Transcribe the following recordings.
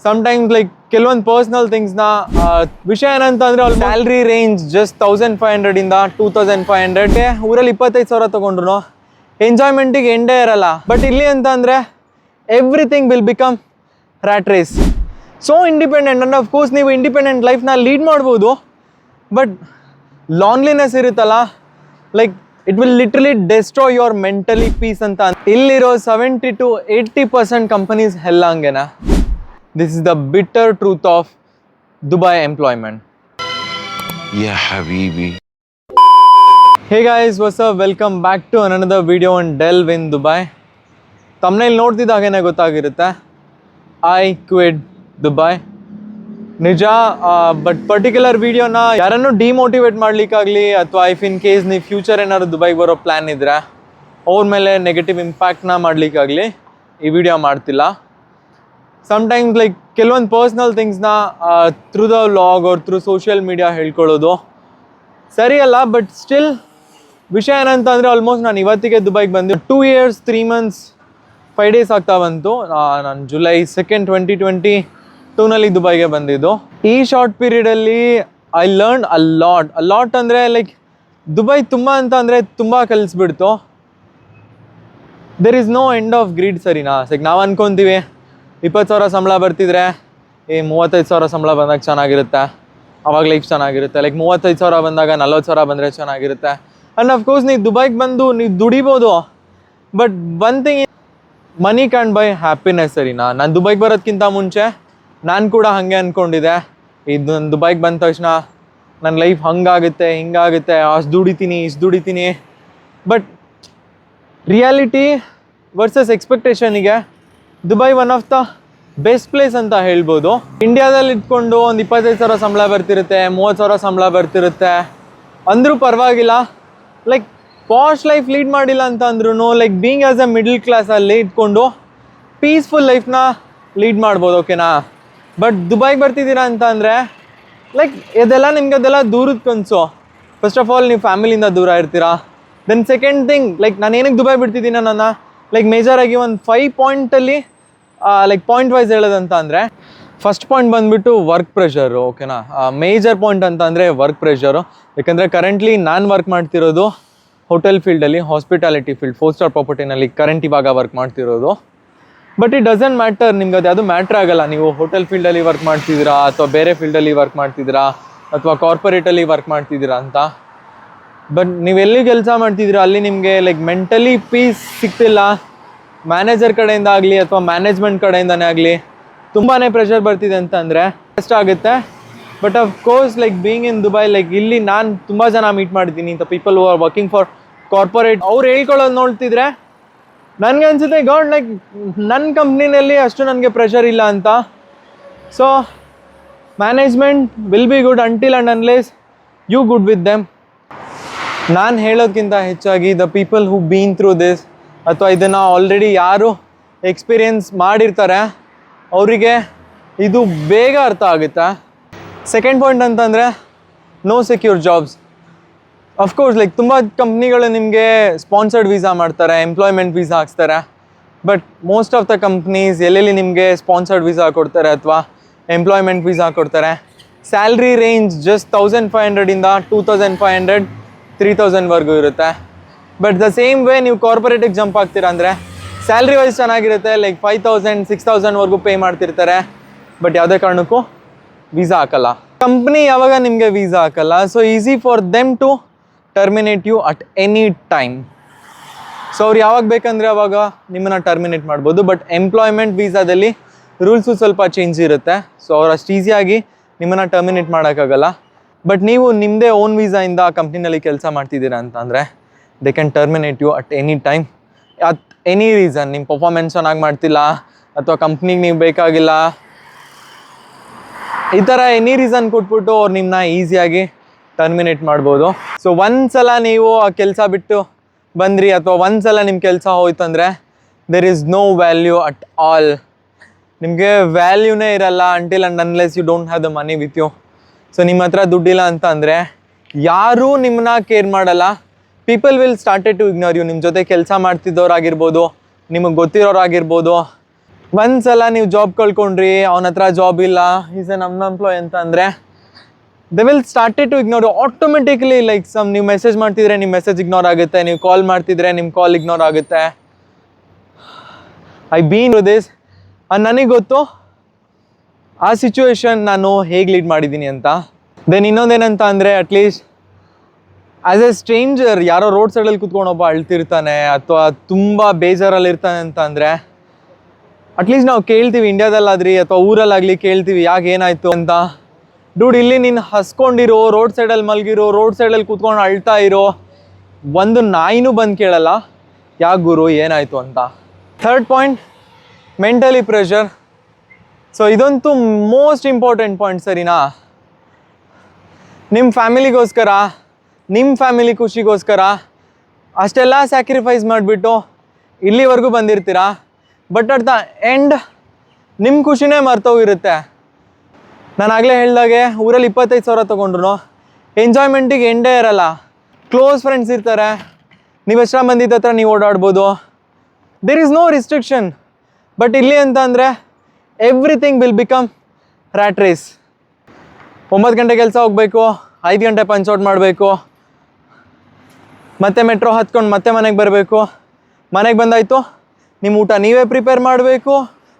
sometimes like ಕೆಲವೊಂದು personal ಥಿಂಗ್ಸ್ನ ವಿಷಯ ಏನಂತಂದರೆ ಅವ್ರ ಸ್ಯಾಲ್ರಿ ರೇಂಜ್ ಜಸ್ಟ್ 1500 ಇಂದ 2500ಗೆ ಊರಲ್ಲಿ 25,000 ತೊಗೊಂಡ್ರು ಎಂಜಾಯ್ಮೆಂಟಿಗೆ ಎಂಡೇ ಇರಲ್ಲ. ಬಟ್ ಇಲ್ಲಿ ಅಂತ ಅಂದರೆ everything will become rat race. So independent and of course ನೀವು ಇಂಡಿಪೆಂಡೆಂಟ್ ಲೈಫ್ನ ಲೀಡ್ ಮಾಡ್ಬೋದು, ಬಟ್ ಲಾನ್ಲಿನೆಸ್ ಇರುತ್ತಲ್ಲ, like it will literally destroy your mentally peace ಅಂತ. ಇಲ್ಲಿರೋ 70 to 80% ಕಂಪನೀಸ್ ಹೆಲ್ಲಂಗೆನಾ. This is the bitter truth of Dubai employment. Yeah, Habibi. Hey guys, what's up? Welcome back to another video on Delve in Dubai. Thumbnail ನೋಡ್ತಿದ್ದಾಗೇನೆ ಗೊತ್ತಾಗಿರುತ್ತೆ, I quit Dubai. ನಿಜ, but particular ವಿಡಿಯೋನ ಯಾರನ್ನು demotivate ಮಾಡ್ಲಿಕ್ಕಾಗಲಿ ಅಥವಾ if in case ನೀವು future ಏನಾದ್ರು ದುಬೈಗೆ ಬರೋ plan ಇದ್ದರೆ ಅವ್ರ ಮೇಲೆ ನೆಗೆಟಿವ್ ಇಂಪ್ಯಾಕ್ಟ್ನ ಮಾಡಲಿಕ್ಕಾಗಲಿ ಈ ವಿಡಿಯೋ ಮಾಡ್ತಿಲ್ಲ. ಸಮ್ಟೈಮ್ಸ್ ಲೈಕ್ ಕೆಲವೊಂದು ಪರ್ಸ್ನಲ್ ಥಿಂಗ್ಸ್ನ ಥ್ರೂ ದ ವ್ಲಾಗ್ ಅವ್ರ ಥ್ರೂ ಸೋಷಿಯಲ್ ಮೀಡಿಯಾ ಹೇಳ್ಕೊಳ್ಳೋದು ಸರಿ ಅಲ್ಲ. ಬಟ್ ಸ್ಟಿಲ್ ವಿಷಯ ಏನಂತಂದರೆ ಆಲ್ಮೋಸ್ಟ್ ನಾನು ಇವತ್ತಿಗೆ ದುಬೈಗೆ ಬಂದು 2 years 3 months 5 days ಆಗ್ತಾ ಬಂತು. ನಾನು July 2nd 2022ನಲ್ಲಿ ದುಬೈಗೆ ಬಂದಿದ್ದು. ಈ ಶಾರ್ಟ್ ಪೀರಿಯಡಲ್ಲಿ ಐ ಲರ್ನ್ ಅ ಲಾಟ್ ಅಂದರೆ ಲೈಕ್ ದುಬೈ ತುಂಬ ಅಂತ ಅಂದರೆ ತುಂಬ ಕಲಿಸ್ಬಿಡ್ತು. There is no end of greed, ಸರಿನಾ? ಲೈಕ್ ನಾವು ಅನ್ಕೊತೀವಿ 20,000 ಸಂಬಳ ಬರ್ತಿದ್ರೆ 35,000 ಸಂಬಳ ಬಂದಾಗ ಚೆನ್ನಾಗಿರುತ್ತೆ, ಅವಾಗ ಲೈಫ್ ಚೆನ್ನಾಗಿರುತ್ತೆ. ಲೈಕ್ 35,000 ಬಂದಾಗ 40,000 ಬಂದರೆ ಚೆನ್ನಾಗಿರುತ್ತೆ. ಆ್ಯಂಡ್ ಅಫ್ಕೋರ್ಸ್ ನೀವು ದುಬೈಗೆ ಬಂದು ನೀವು ದುಡಿಬೋದು, but one thing, money can buy happiness, ಸರಿನಾ? ನಾನು ದುಬೈಗೆ ಬರೋದಕ್ಕಿಂತ ಮುಂಚೆ ನಾನು ಕೂಡ ಹಾಗೆ ಅಂದ್ಕೊಂಡಿದ್ದೆ, ಇದು ನಾನು ದುಬೈಗೆ ಬಂದ ತಕ್ಷಣ ನನ್ನ ಲೈಫ್ ಹಂಗಾಗುತ್ತೆ ಹಿಂಗಾಗುತ್ತೆ, ಅಷ್ಟು ದುಡಿತೀನಿ ಇಷ್ಟು ದುಡಿತೀನಿ. ಬಟ್ ರಿಯಾಲಿಟಿ ವರ್ಸಸ್ ಎಕ್ಸ್ಪೆಕ್ಟೇಷನಿಗೆ Dubai one of the best place ಅಂತ ಹೇಳ್ಬೋದು. ಇಂಡಿಯಾದಲ್ಲಿ ಇಟ್ಕೊಂಡು ಒಂದು 25,000 ಸಂಬಳ ಬರ್ತಿರುತ್ತೆ, 30,000 ಸಂಬಳ ಬರ್ತಿರುತ್ತೆ ಅಂದರೂ ಪರವಾಗಿಲ್ಲ. ಲೈಕ್ ಪಾಶ್ ಲೈಫ್ ಲೀಡ್ ಮಾಡಿಲ್ಲ ಅಂತ ಅಂದ್ರೂ like being as A middle ಕ್ಲಾಸಲ್ಲಿ ಇಟ್ಕೊಂಡು ಪೀಸ್ಫುಲ್ ಲೈಫ್ನ ಲೀಡ್ ಮಾಡ್ಬೋದು, ಓಕೆನಾ? ಬಟ್ ದುಬೈಗೆ ಬರ್ತಿದ್ದೀರಾ ಅಂತ ಅಂದರೆ ಲೈಕ್ ಇದೆಲ್ಲ ನಿಮ್ಗೆ ಅದೆಲ್ಲ ದೂರದ ಕನಸು. ಫಸ್ಟ್ ಆಫ್ ಆಲ್ ನೀವು ಫ್ಯಾಮಿಲಿಯಿಂದ ದೂರ ಇರ್ತೀರಾ. ದೆನ್ ಸೆಕೆಂಡ್ ಥಿಂಗ್, ಲೈಕ್ ನಾನು ಏನಕ್ಕೆ ದುಬೈ ಬಿಡ್ತಿದ್ದೀನಿ ನನ್ನ ಲೈಕ್ ಮೇಜರಾಗಿ ಒಂದು 5 ಪಾಯಿಂಟಲ್ಲಿ ಲೈಕ್ ಪಾಯಿಂಟ್ ವೈಸ್ ಹೇಳೋದಂತ ಅಂದರೆ, ಫಸ್ಟ್ ಪಾಯಿಂಟ್ ಬಂದುಬಿಟ್ಟು ವರ್ಕ್ ಪ್ರೆಷರು, ಓಕೆನಾ? ಮೇಜರ್ ಪಾಯಿಂಟ್ ಅಂತ ಅಂದರೆ ವರ್ಕ್ ಪ್ರೆಷರು. ಯಾಕಂದರೆ ಕರೆಂಟ್ಲಿ ನಾನು ವರ್ಕ್ ಮಾಡ್ತಿರೋದು ಹೋಟೆಲ್ ಫೀಲ್ಡಲ್ಲಿ, ಹಾಸ್ಪಿಟಾಲಿಟಿ ಫೀಲ್ಡ್, 4 ಸ್ಟಾರ್ ಪ್ರಾಪರ್ಟಿನಲ್ಲಿ ಕರೆಂಟ್ ಇವಾಗ ವರ್ಕ್ ಮಾಡ್ತಿರೋದು. ಬಟ್ ಇಟ್ ಡಸಂಟ್ ಮ್ಯಾಟರ್, ನಿಮ್ಗೆ ಅದು ಯಾವುದು ಮ್ಯಾಟ್ರ್ ಆಗೋಲ್ಲ. ನೀವು ಹೋಟೆಲ್ ಫೀಲ್ಡಲ್ಲಿ ವರ್ಕ್ ಮಾಡ್ತಿದ್ದೀರಾ ಅಥವಾ ಬೇರೆ ಫೀಲ್ಡಲ್ಲಿ ವರ್ಕ್ ಮಾಡ್ತಿದ್ದೀರಾ ಅಥವಾ ಕಾರ್ಪೊರೇಟಲ್ಲಿ ವರ್ಕ್ ಮಾಡ್ತಿದ್ದೀರಾ ಅಂತ. ಬಟ್ ನೀವು ಎಲ್ಲಿ ಕೆಲಸ ಮಾಡ್ತಿದ್ದೀರಾ ಅಲ್ಲಿ ನಿಮಗೆ ಲೈಕ್ ಮೆಂಟಲಿ ಪೀಸ್ ಸಿಗ್ತಿಲ್ಲ. ಮ್ಯಾನೇಜರ್ ಕಡೆಯಿಂದ ಆಗಲಿ ಅಥವಾ ಮ್ಯಾನೇಜ್ಮೆಂಟ್ ಕಡೆಯಿಂದನೇ ಆಗಲಿ ತುಂಬಾ ಪ್ರೆಷರ್ ಬರ್ತಿದೆ ಅಂತಂದರೆ ಕಷ್ಟ ಆಗುತ್ತೆ. But of course like being in Dubai, like ಇಲ್ಲಿ ನಾನು ತುಂಬ ಜನ ಮೀಟ್ ಮಾಡಿದ್ದೀನಿ ಇಂಥ people who are working for corporate. ಅವ್ರು ಹೇಳ್ಕೊಳ್ಳೋದು ನೋಡ್ತಿದ್ರೆ ನನಗೆ ಅನಿಸುತ್ತೆ ಗಾಡ್, ಲೈಕ್ ನನ್ನ ಕಂಪ್ನಿನಲ್ಲಿ ಅಷ್ಟು ನನಗೆ ಪ್ರೆಷರ್ ಇಲ್ಲ ಅಂತ. So management will be good until and unless you good with them. ನಾನು ಹೇಳೋದಕ್ಕಿಂತ ಹೆಚ್ಚಾಗಿ the people who been through this ಅಥವಾ ಇದನ್ನು ಆಲ್ರೆಡಿ ಯಾರು ಎಕ್ಸ್ಪೀರಿಯನ್ಸ್ ಮಾಡಿರ್ತಾರೆ ಅವರಿಗೆ ಇದು ಬೇಗ ಅರ್ಥ ಆಗುತ್ತೆ. ಸೆಕೆಂಡ್ ಪಾಯಿಂಟ್ ಅಂತಂದರೆ no secure jobs. Of course like ತುಂಬ ಕಂಪ್ನಿಗಳು ನಿಮಗೆ ಸ್ಪಾನ್ಸರ್ಡ್ ವೀಸಾ ಮಾಡ್ತಾರೆ, ಎಂಪ್ಲಾಯ್ಮೆಂಟ್ ವೀಸಾ ಹಾಕ್ಸ್ತಾರೆ. But most of the companies ಎಲ್ಲೆಲ್ಲಿ ನಿಮಗೆ ಸ್ಪಾನ್ಸರ್ಡ್ ವೀಸಾ ಕೊಡ್ತಾರೆ ಅಥವಾ ಎಂಪ್ಲಾಯ್ಮೆಂಟ್ ವೀಸಾ ಕೊಡ್ತಾರೆ, ಸ್ಯಾಲ್ರಿ ರೇಂಜ್ ಜಸ್ಟ್ 1500 ಇಂದ 2500 3000ವರೆಗೂ ಇರುತ್ತೆ. ಬಟ್ ದ ಸೇಮ್ ವೇ ನೀವು ಕಾರ್ಪೊರೇಟಿಗೆ ಜಂಪ್ ಆಗ್ತೀರಾ ಅಂದರೆ ಸ್ಯಾಲ್ರಿ ವೈಸ್ ಚೆನ್ನಾಗಿರುತ್ತೆ, ಲೈಕ್ 5,000 6,000ವರೆಗೂ ಪೇ ಮಾಡ್ತಿರ್ತಾರೆ. ಬಟ್ ಯಾವುದೇ ಕಾರಣಕ್ಕೂ ವೀಸಾ ಹಾಕಲ್ಲ, ಕಂಪ್ನಿ ಯಾವಾಗ ನಿಮಗೆ ವೀಸಾ ಹಾಕಲ್ಲ. So easy for them to terminate you at any time. So ಅವ್ರು ಯಾವಾಗ ಬೇಕಂದರೆ ಅವಾಗ ನಿಮ್ಮನ್ನು ಟರ್ಮಿನೇಟ್ ಮಾಡ್ಬೋದು. ಬಟ್ ಎಂಪ್ಲಾಯ್ಮೆಂಟ್ ವೀಸಾದಲ್ಲಿ ರೂಲ್ಸು ಸ್ವಲ್ಪ ಚೇಂಜ್ ಇರುತ್ತೆ. ಸೊ ಅವ್ರು ಅಷ್ಟು ಈಸಿಯಾಗಿ ನಿಮ್ಮನ್ನು ಟರ್ಮಿನೇಟ್ ಮಾಡೋಕ್ಕಾಗಲ್ಲ. ಬಟ್ ನೀವು ನಿಮ್ಮದೇ ಓನ್ ವೀಸಾಯಿಂದ ಆ ಕಂಪ್ನಿನಲ್ಲಿ ಕೆಲಸ ಮಾಡ್ತಿದ್ದೀರಾ ಅಂತಂದರೆ they can terminate you at any time, at any reason. ನಿಮ್ಮ ಪರ್ಫಾರ್ಮೆನ್ಸ್ ಚೆನ್ನಾಗಿ ಮಾಡ್ತಿಲ್ಲ ಅಥವಾ ಕಂಪ್ನಿಗೆ ನೀವು ಬೇಕಾಗಿಲ್ಲ, ಈ ಥರ ಎನಿ ರೀಸನ್ ಕೊಟ್ಬಿಟ್ಟು ಅವ್ರು ನಿಮ್ಮನ್ನ ಈಸಿಯಾಗಿ ಟರ್ಮಿನೇಟ್ ಮಾಡ್ಬೋದು. ಸೊ ಒಂದ್ಸಲ ನೀವು ಆ ಕೆಲಸ ಬಿಟ್ಟು ಬಂದ್ರಿ ಅಥವಾ ಒಂದ್ಸಲ ನಿಮ್ಮ ಕೆಲಸ ಹೋಯ್ತಂದರೆ there is no value at all. ನಿಮಗೆ ವ್ಯಾಲ್ಯೂನೇ ಇರಲ್ಲ until and unless you don't have the money with you. So ನಿಮ್ಮ ಹತ್ರ ದುಡ್ಡಿಲ್ಲ ಅಂತ ಅಂದರೆ ಯಾರೂ ನಿಮ್ಮನ್ನ ಕೇರ್ ಮಾಡಲ್ಲ. People will started to ignore you. ನಿಮ್ಮ ಜೊತೆ ಕೆಲಸ ಮಾಡ್ತಿದ್ದವ್ರಾಗಿರ್ಬೋದು, ನಿಮಗೆ ಗೊತ್ತಿರೋರಾಗಿರ್ಬೋದು, ಒಂದ್ಸಲ ನೀವು ಜಾಬ್ ಕಳ್ಕೊಂಡ್ರಿ, ಅವನ ಹತ್ರ ಜಾಬ್ ಇಲ್ಲ, ಈಸ್ ಎನ್ ಅನ್ಎಂಪ್ಲಾಯ್ ಅಂತ ಅಂದರೆ they will started to ignore automatically. Like ನೀವು ಮೆಸೇಜ್ ಮಾಡ್ತಿದ್ರೆ ನಿಮ್ಮ ಮೆಸೇಜ್ ಇಗ್ನೋರ್ ಆಗುತ್ತೆ, ನೀವು ಕಾಲ್ ಮಾಡ್ತಿದ್ರೆ ನಿಮ್ಮ ಕಾಲ್ ಇಗ್ನೋರ್ ಆಗುತ್ತೆ. I been this. ನನಗೆ ಗೊತ್ತು ಆ ಸಿಚುವೇಶನ್ ನಾನು ಹೇಗೆ ಲೀಡ್ ಮಾಡಿದ್ದೀನಿ ಅಂತ. ದೆನ್ ಇನ್ನೊಂದೇನಂತ ಅಂದರೆ, ಅಟ್ಲೀಸ್ಟ್ ಆ್ಯಸ್ ಎ ಸ್ಟ್ರೇಂಜರ್ ಯಾರೋ ರೋಡ್ ಸೈಡಲ್ಲಿ ಕೂತ್ಕೊಂಡು ಒಬ್ಬ ಅಳ್ತಿರ್ತಾನೆ ಅಥವಾ ತುಂಬ ಬೇಜಾರಲ್ಲಿರ್ತಾನೆ ಅಂತ ಅಂದರೆ ಅಟ್ಲೀಸ್ಟ್ ನಾವು ಕೇಳ್ತೀವಿ, ಇಂಡಿಯಾದಲ್ಲಾದ್ರಿ ಅಥವಾ ಊರಲ್ಲಾಗಲಿ ಕೇಳ್ತೀವಿ ಯಾಕೆ ಏನಾಯಿತು ಅಂತ. ಡೂಡ್, ಇಲ್ಲಿ ನೀನು ಹಸ್ಕೊಂಡಿರೋ, ರೋಡ್ ಸೈಡಲ್ಲಿ ಮಲಗಿರೋ, ರೋಡ್ ಸೈಡಲ್ಲಿ ಕೂತ್ಕೊಂಡು ಅಳ್ತಾ ಇರೋ, ಒಂದು ನಾಯಿನೂ ಬಂದು ಕೇಳಲ್ಲ ಯಾಕೆ ಗುರು ಏನಾಯಿತು ಅಂತ. Third point, mentally pressure. So ಇದಂತೂ ಮೋಸ್ಟ್ ಇಂಪಾರ್ಟೆಂಟ್ ಪಾಯಿಂಟ್ ಸರಿನಾ. ನಿಮ್ಮ ಫ್ಯಾಮಿಲಿಗೋಸ್ಕರ, ನಿಮ್ಮ ಫ್ಯಾಮಿಲಿ ಖುಷಿಗೋಸ್ಕರ ಅಷ್ಟೆಲ್ಲ ಸ್ಯಾಕ್ರಿಫೈಸ್ ಮಾಡಿಬಿಟ್ಟು ಇಲ್ಲಿವರೆಗೂ ಬಂದಿರ್ತೀರಾ, ಬಟ್ ಅಟ್ ದ ಎಂಡ್ ನಿಮ್ಮ ಖುಷಿನೇ ಮರ್ತೋಗಿರುತ್ತೆ. ನಾನು ಆಗಲೇ ಹೇಳ್ದಾಗೆ ಊರಲ್ಲಿ 25,000 ತೊಗೊಂಡ್ರು ಎಂಜಾಯ್ಮೆಂಟಿಗೆ ಎಂಡೇ ಇರಲ್ಲ. ಕ್ಲೋಸ್ ಫ್ರೆಂಡ್ಸ್ ಇರ್ತಾರೆ, ನೀವು ಎಷ್ಟರ ಬಂದಿದ್ದ ಹತ್ರ ನೀವು ಓಡಾಡ್ಬೋದು, there is no restriction. But ಇಲ್ಲಿ ಅಂತ ಅಂದರೆ everything will become rat race. 9 ಗಂಟೆ ಕೆಲಸ ಹೋಗಬೇಕು, 5 ಗಂಟೆ ಪಂಚೌಟ್ ಮಾಡಬೇಕು, ಮತ್ತೆ ಮೆಟ್ರೋ ಹತ್ಕೊಂಡು ಮತ್ತೆ ಮನೆಗೆ ಬರಬೇಕು. ಮನೆಗೆ ಬಂದಾಯಿತು, ನಿಮ್ಮ ಊಟ ನೀವೇ ಪ್ರಿಪೇರ್ ಮಾಡಬೇಕು,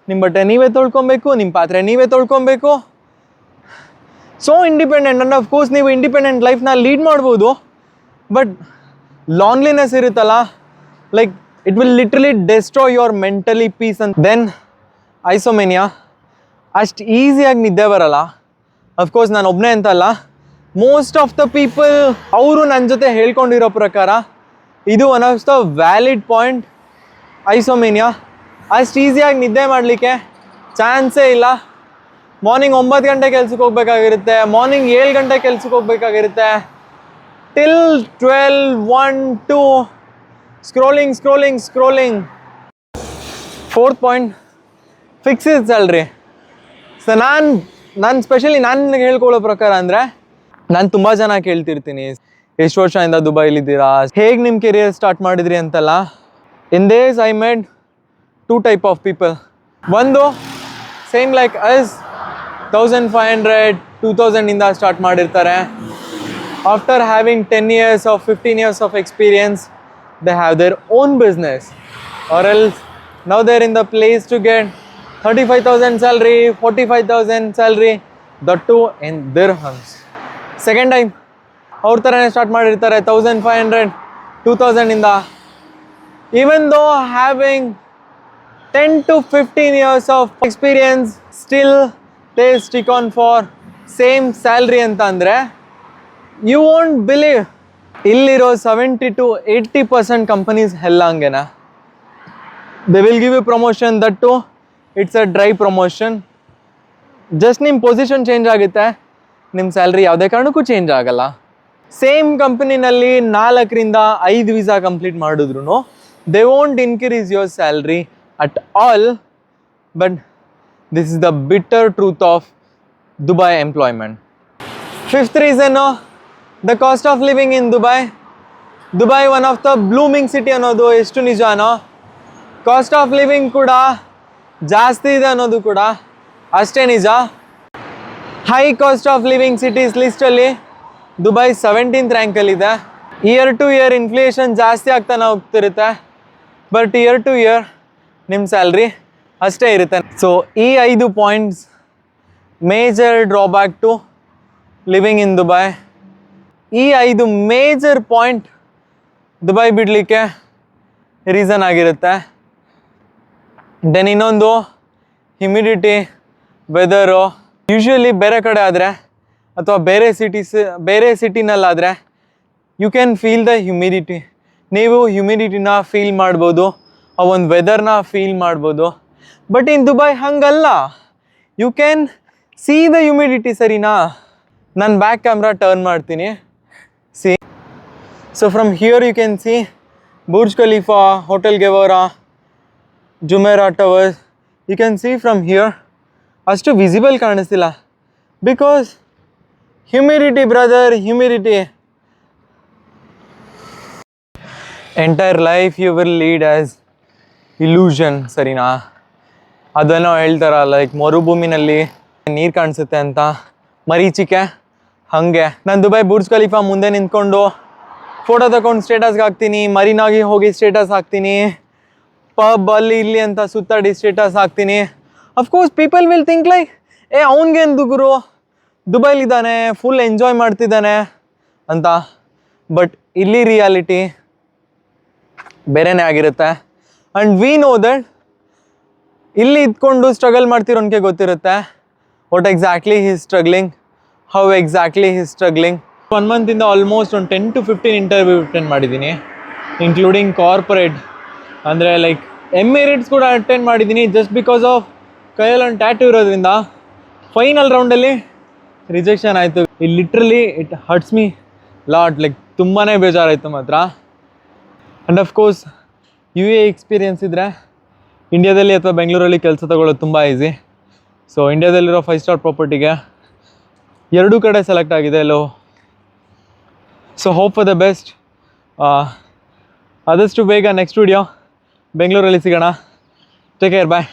ನಿಮ್ಮ ಬಟ್ಟೆ ನೀವೇ ತೊಳ್ಕೊಬೇಕು, ನಿಮ್ಮ ಪಾತ್ರೆ ನೀವೇ ತೊಳ್ಕೊಬೇಕು. So independent. And of course ನೀವು ಇಂಡಿಪೆಂಡೆಂಟ್ ಲೈಫ್ನ ಲೀಡ್ ಮಾಡ್ಬೋದು, ಬಟ್ ಲಾನ್ಲಿನೆಸ್ ಇರುತ್ತಲ್ಲ, like it will literally destroy your mentally peace. ಅಂತ ದೆನ್ ಐಸೋಮೇನಿಯಾ. ಅಷ್ಟು ಈಸಿಯಾಗಿ ನಿದ್ದೆ ಬರಲ್ಲ. ಅಫ್ಕೋರ್ಸ್ ನಾನು ಒಬ್ಬನೇ ಅಂತಲ್ಲ, ಮೋಸ್ಟ್ ಆಫ್ ದ ಪೀಪಲ್ ಅವರು ನನ್ನ ಜೊತೆ ಹೇಳ್ಕೊಂಡಿರೋ ಪ್ರಕಾರ ಇದು one of the valid point. Insomnia ಅಷ್ಟು ಈಸಿಯಾಗಿ ನಿದ್ದೆ ಮಾಡಲಿಕ್ಕೆ ಚಾನ್ಸೇ ಇಲ್ಲ. ಮಾರ್ನಿಂಗ್ 9 ಗಂಟೆ ಕೆಲ್ಸಕ್ಕೆ ಹೋಗ್ಬೇಕಾಗಿರುತ್ತೆ, ಮಾರ್ನಿಂಗ್ 7 ಗಂಟೆ ಕೆಲ್ಸಕ್ಕೆ ಹೋಗ್ಬೇಕಾಗಿರುತ್ತೆ, till 12, 1, 2 scrolling. Fourth point, fixed salary. So ನಾನು ಸ್ಪೆಷಲಿ ನಾನು ಹೇಳ್ಕೊಳ್ಳೋ ಪ್ರಕಾರ ಅಂದರೆ, ನಾನು ತುಂಬ ಜನ ಕೇಳ್ತಿರ್ತೀನಿ ಎಷ್ಟು ವರ್ಷದಿಂದ ದುಬೈಲಿದ್ದೀರಾ, ಹೇಗೆ ನಿಮ್ಮ ಕೆರಿಯರ್ ಸ್ಟಾರ್ಟ್ ಮಾಡಿದ್ರಿ ಅಂತಲ್ಲ. In this I made 2 type of people. ಒಂದು ಸೇಮ್ ಲೈಕ್ ಅಸ್ 1500, 2000 ಇಂದ ಸ್ಟಾರ್ಟ್ ಮಾಡಿರ್ತಾರೆ. After having 10 years or 15 years of experience, they have their own business, or else now they're in the place to get 35,000 salary, 45,000 salary, that too in dirhams. Second time ಅವ್ರ ಥರನೇ start ಮಾಡಿರ್ತಾರೆ 1500, 2000 ಇಂದ. Even though having 10 to 15 years of experience, still they stick on for same salary ಅಂತ ಅಂದರೆ you won't believe. ಇಲ್ಲಿರೋ 70 to 80% companies ಎಲ್ಲ ಹಂಗೆನಾ. They will give you promotion, that too it's a dry promotion. Just ನಿಮ್ಮ position change ಆಗುತ್ತೆ, ನಿಮ್ಮ salary ಯಾವುದೇ ಕಾರಣಕ್ಕೂ ಚೇಂಜ್ ಆಗಲ್ಲ. ಸೇಮ್ ಕಂಪನಿನಲ್ಲಿ 4 ರಿಂದ 5 ವೀಸಾ ಕಂಪ್ಲೀಟ್ ಮಾಡಿದ್ರು they won't increase your salary at all. But this is the bitter truth of Dubai employment. Fifth reason, the cost of living in Dubai. Dubai one of the blooming city ಅನ್ನೋದು ಎಷ್ಟು ನಿಜಾನೋ, cost of living ಕೂಡ ಜಾಸ್ತಿ ಇದೆ ಅನ್ನೋದು ಕೂಡ ಅಷ್ಟೇ ನಿಜ. High cost of living cities ಲಿಸ್ಟಲ್ಲಿ ದುಬೈ 17th ರ್ಯಾಂಕಲ್ಲಿದೆ. ಇಯರ್ ಟು ಇಯರ್ ಇನ್ಫ್ಲೇಷನ್ ಜಾಸ್ತಿ ಆಗ್ತಾನೆ ಹೋಗ್ತಿರುತ್ತೆ, ಬಟ್ ಇಯರ್ ಟು ಇಯರ್ ನಿಮ್ಮ ಸ್ಯಾಲ್ರಿ ಅಷ್ಟೇ ಇರುತ್ತೆ. ಸೊ ಈ 5 points major drawback to living in Dubai. ಈ 5 ಮೇಜರ್ ಪಾಯಿಂಟ್ ದುಬೈ ಬಿಡಲಿಕ್ಕೆ ರೀಸನ್ ಆಗಿರುತ್ತೆ. ದೆನ್ ಇನ್ನೊಂದು ಹ್ಯುಮಿಡಿಟಿ, ವೆದರು. ಯೂಶ್ವಲಿ ಬೇರೆ ಕಡೆ ಆದರೆ ಅಥವಾ ಬೇರೆ ಸಿಟಿನಲ್ಲಾದರೆ you can feel the humidity. ನೀವು ಹ್ಯುಮಿಡಿಟಿನ ಫೀಲ್ ಮಾಡ್ಬೋದು, ಆ ಒಂದು ವೆದರ್ನ ಫೀಲ್ ಮಾಡ್ಬೋದು. ಬಟ್ ಇನ್ ದುಬೈ ಹಂಗಲ್ಲ, you can see the humidity. ಸರಿನಾ, ನಾನು ಬ್ಯಾಕ್ ಕ್ಯಾಮ್ರಾ ಟರ್ನ್ ಮಾಡ್ತೀನಿ. See, so from here you can see Burj Khalifa, hotel Gevora, Jumeirah towers. You can see from here. ಅಷ್ಟು ವಿಸಿಬಲ್ ಕಾಣಿಸ್ತಿಲ್ಲ because humidity brother, humidity. Entire life you will lead as illusion. ಸರಿನಾ, ಅದೇನೋ ಹೇಳ್ತಾರ like ಮರುಭೂಮಿನಲ್ಲಿ ನೀರು ಕಾಣಿಸುತ್ತೆ ಅಂತ, ಮರೀಚಿಕೆ ಹಾಗೆ. ನಾನು ದುಬೈ ಬುರ್ಜ್ ಖಲೀಫಾ ಮುಂದೆ ನಿಂತ್ಕೊಂಡು ಫೋಟೋ ತಗೊಂಡು ಸ್ಟೇಟಸ್ಗೆ ಹಾಕ್ತೀನಿ, ಮರೀನಾಗಿ ಹೋಗಿ ಸ್ಟೇಟಸ್ ಹಾಕ್ತೀನಿ, ಪಬ್ ಅಲ್ಲಿ ಇಲ್ಲಿ ಅಂತ ಸುತ್ತಾಡಿ ಸ್ಟೇಟಸ್ ಹಾಕ್ತೀನಿ. Of course people will think like ಅವ್ನಿಗೇನು ಗುರು ದುಬೈಲಿದ್ದಾನೆ, ಫುಲ್ ಎಂಜಾಯ್ ಮಾಡ್ತಿದ್ದಾನೆ ಅಂತ. ಬಟ್ ಇಲ್ಲಿ ರಿಯಾಲಿಟಿ ಬೇರೆನೇ ಆಗಿರುತ್ತೆ. ಆ್ಯಂಡ್ ವಿ ನೋ ದಟ್ ಇಲ್ಲಿ ಇದ್ಕೊಂಡು ಸ್ಟ್ರಗಲ್ ಮಾಡ್ತಿರೋನ್ಗೆ ಗೊತ್ತಿರುತ್ತೆ what exactly he struggling, how exactly he struggling. 1 ಮಂತಿಂದ ಆಲ್ಮೋಸ್ಟ್ ಒಂದು 10 to 15 ಇಂಟರ್ವ್ಯೂ ಅಟೆಂಡ್ ಮಾಡಿದ್ದೀನಿ, ಇನ್ಕ್ಲೂಡಿಂಗ್ ಕಾರ್ಪೊರೇಟ್. ಅಂದರೆ ಲೈಕ್ ಎಮಿರೇಟ್ಸ್ ಕೂಡ ಅಟೆಂಡ್ ಮಾಡಿದ್ದೀನಿ ಜಸ್ಟ್ ಬಿಕಾಸ್ ಆಫ್ ಕೈಯಲ್ಲಿ ಒಂದು ಟ್ಯಾಟೂ ಇರೋದ್ರಿಂದ. ಫೈನಲ್ ರೌಂಡಲ್ಲಿ ರಿಜೆಕ್ಷನ್ ಆಯಿತು. ಇಲ್ಲಿ literally it hurts me lot, like ತುಂಬಾ ಬೇಜಾರಾಯಿತು ಮಾತ್ರ. ಆ್ಯಂಡ್ ಅಫ್ಕೋರ್ಸ್ UAE ಎಕ್ಸ್ಪೀರಿಯನ್ಸ್ ಇದ್ದರೆ ಇಂಡಿಯಾದಲ್ಲಿ ಅಥವಾ ಬೆಂಗಳೂರಲ್ಲಿ ಕೆಲಸ ತಗೊಳ್ಳೋದು ತುಂಬ ಈಸಿ. ಸೊ ಇಂಡಿಯಾದಲ್ಲಿರೋ 5 ಸ್ಟಾರ್ ಪ್ರಾಪರ್ಟಿಗೆ 2 ಕಡೆ ಸೆಲೆಕ್ಟ್ ಆಗಿದೆ low. So hope for the best. ಆದಷ್ಟು ಬೇಗ ನೆಕ್ಸ್ಟ್ ವಿಡಿಯೋ ಬೆಂಗಳೂರಲ್ಲಿ ಸಿಗೋಣ. ಟೇಕ್ ಕೇರ್, ಬಾಯ್.